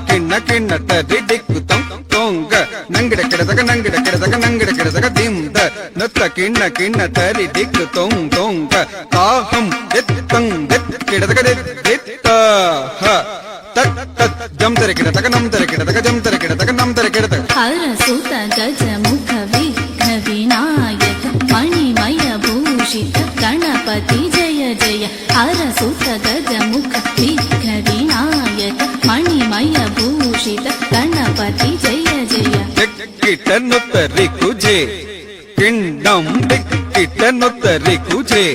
ಕಿಣ್ಣ ಕಿಣ್ಣಟ ದಿಕ್ಕು ತೊಂಗ ನಂಗಿಡ ಕಿಡದಗ ನಂಗಿಡ ಕಿಡದಗ ನಂಗಿಡ ಕಿಡದಗ ದಿಂದ ನತ್ತ ಕಿಣ್ಣ ಕಿಣ್ಣ ತರಿ ದಿಕ್ಕು ತೊಂಗ ತಾಹಂ ಕಿಡದಗ ದಿತ್ತ ಜಮ್ ತರ ಕಿಡದಗ ನಮ್ ತರ ಕಿಡದಗ ಜಮ್ ತರ ಕಿಡದಗ ನಮ್ ತರ ಕಿಡದಗ ಹರಸುತ ಗಜ ಮುಖ ವಿಘ್ನ ವಿನಾಯಕ ಮಣಿಮಯ ಭೂಷಿತ ಗಣಪತಿ ಜಯ ಜಯ ಹರಸುತ ಗಜ ಮುಖ ವಿಘ್ನ ವಿನಾಯಕ ಮಣಿಮಯ ಭೂಷಿತ ಗಣಪತಿ ಜಯ ಜಯ ಕಿಟನುತ್ತರಿ ಕುಜೆ ಕಿಣ್ಣಂ ಕಿಟನುತ್ತರಿ ಕುಜೆ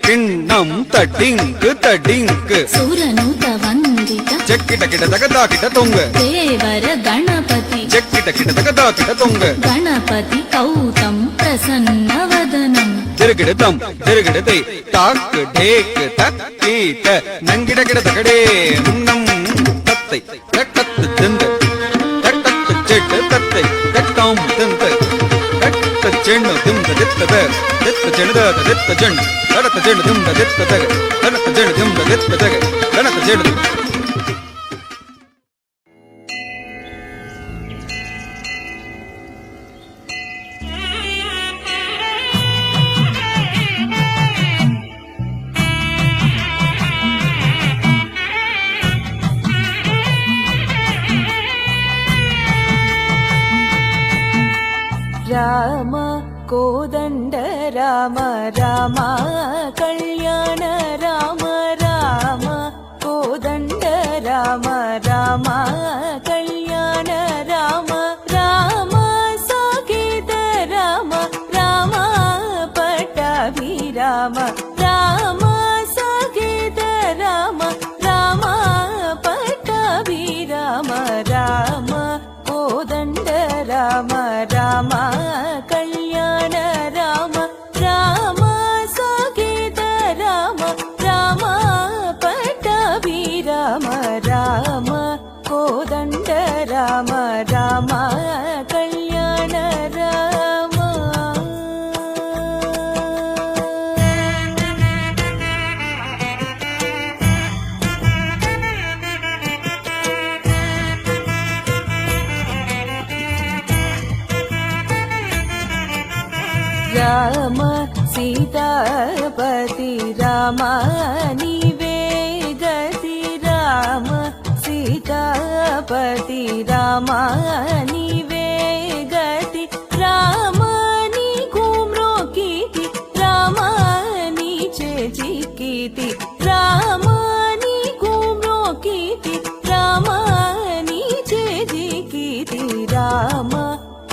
ಕಿಣ್ಣಂ ತಡಿಂಕ್ ಸುರನುತ ವಂದಿತ ಚಕ್ಕಿಟ ಕಿಟದಗ ದಾಕಿಟ ತೊಂಗ ದೇವರ ಗಣಪತಿ ಚಕ್ಕಿಟ ಕಿಟದಗ ದಾಕಿಟ ತೊಂಗ ಗಣಪತಿ ಕೌತಂ ಪ್ರಸನ್ನ ವದನಂ ತಿರುಗಿಡತಂ ತಿರುಗಿಡತೈ ಟಾಕ್ ಢೇಕ್ ತಕ್ಕೀಟ ನಂಗಿಡ ಗಿಡದಗಡೆ ನಂ ತತ್ತೈ ತಟ್ಟತ್ತು ತಿಂದ ತಟ್ಟತ್ತು ಚೆಡ್ಡ ತತ್ತೈ ತಟ್ಟಾಂ ತಿಂದ ತಟ್ಟ ಚೆಣ್ಣು ತಿಂದ ದಿತ್ತದ ದಿತ್ತ ಚೆಣದ ದಿತ್ತ ಜಣ್ಣು ತಡತ ಚೆಣ್ಣು ತಿಂದ ದಿತ್ತದಗ ತಡತ ಚೆಣ್ಣು ತಿಂದ ದಿತ್ತದಗ ತಡತ ಚೆಣ್ಣು ರಾಮ ಕೋದಂಡ ರಾಮ ರಾಮ ಕಲ್ಯಾಣ ರಾಮ ರಾಮ ಕೋದಂಡ ರಾಮ ರಾಮ ಕಲ್ಯಾಣ ರಾಮ ರಾಮ ಸಾಗೇತ ರಾಮ ರಾಮ ಪಟ್ಟಾಭಿರಾಮ ರಾಮ ಸಾಗೇತ ರಾಮ ರಾಮ ಪಟ್ಟಾಭಿರಾಮ ರಾಮ ಕೋದಂಡ ರಾಮ ರಾಮ ಕಲ್ಯಾಣ ರಾಮ ರಾಮ ಸಾಗೇತ ರಾಮ ರಾಮ ಪಟ್ಟಾಭಿರಾಮ ರಾಮ ಕೋದಂಡ ರಾಮ ರಾಮ ಕಲ್ಯಾಣ ರಾಮ ರಾಮ ಸೀತಾಪತಿ ರಾಮ ನೀವೇ ಗತಿ ರಾಮ ಸೀತಾಪತಿ ರಾಮ ನೀವೇ ಗತಿ ರಾಮ ನೀ ಗುಮ್ರೋ ಕೀತಿ ರಾಮ ನೀಚೆ ಚಿಕ್ಕಿತಿ ರಾಮ ನೀ ಗುಮ್ರೋ ಕೀತಿ ರಾಮ ನೀಚೆ ಚಿಕ್ಕಿತಿ ರಾಮ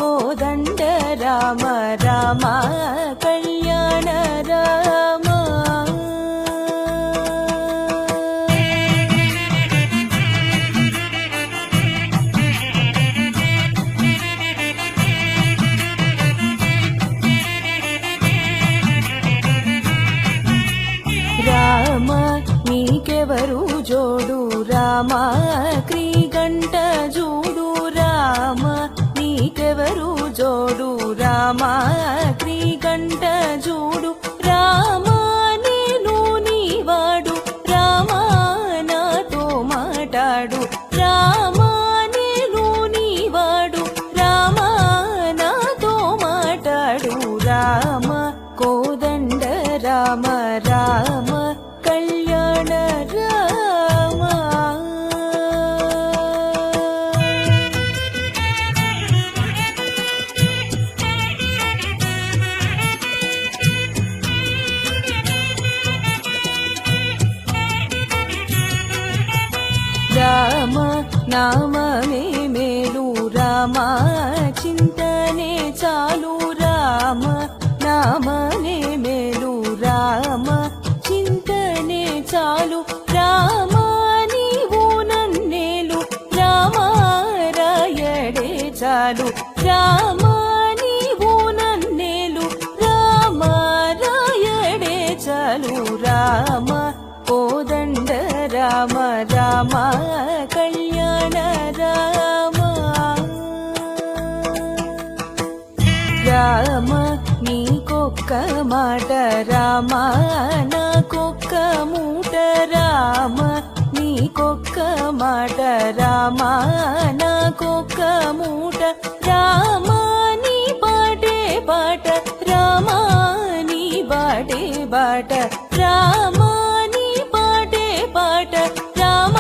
ಕೋದಂಡ ರಾಮ ರಾಮ ಕಲ್ಯಾಣ ರಾಮ రామ నీకెవరు జోడు రామ క్రీగంట జూడు రామ నీకెవరు జోడు రామ క్రీగంట జూడు రామ నేను నీవాడు రామ నాతో మాటాడు రామ నేను నీవాడు రామ నాతో మాటాడు రామ కోదండ రామ రామ కళ్యాణ రామ రామ నామమే మేలు రామ చింతనే చాలు రామ నామనే మేలు రామ చింతనే చాలు రామ నీవు నన్నేలు రామ రాయడే చాలు రామ నీవు నన్నేలు రామ రాయడే రామ కళ్యాణ రామ రామ నీకొక్క మాట రామ నాకొక్క మూట రామ నీకొక్క మాట రామ నాకొక్క మూట రామ నీ బాటే బాట రామ నీ బాటే బాట రామ నీ బాటే బాట రామ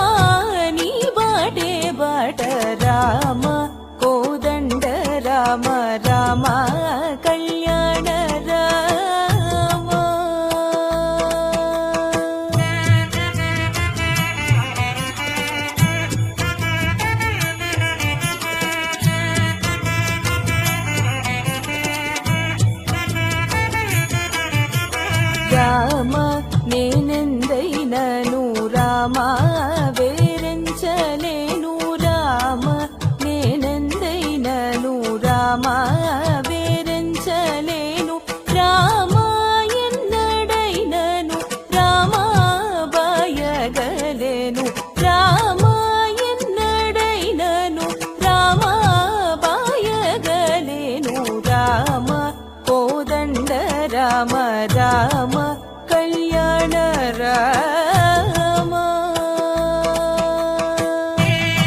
నీ బాటే బాట రామ కోదండ రామ రామ కళ్యాణ రామ రామ నేనెందైనను రామ వేరించలేను రామ నేనెందైనను రామ వేరించలేను రామ ఎన్నడైనను రామ బాయగలేను రామ ఎన్నడైనను రామ బాయగలేను రామ కోదండ రామ రామ కళ్యాణ రామ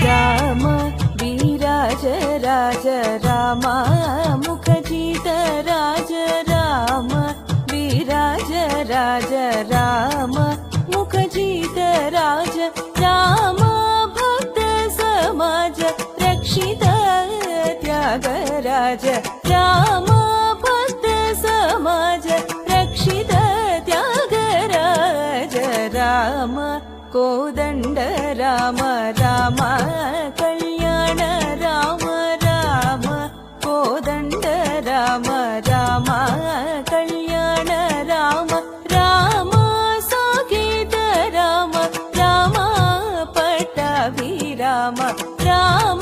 రామ వీరాజ రాజ రామ ముఖజిత రాజ రామ వీరాజ రాజ రామ ముఖజిత రాజ రామ భక్త సమాజ రక్షిత త్యాగరాజ రామ భక్త సమాజ రక్షిత త్యాగరాజ రామ కోదండ రామ రామ కళ్యాణ రామ రామ కోదండ రామ రామ కళ్యాణ రామ రామ సాకేత రామ రామ పట్టాభి రామ రామ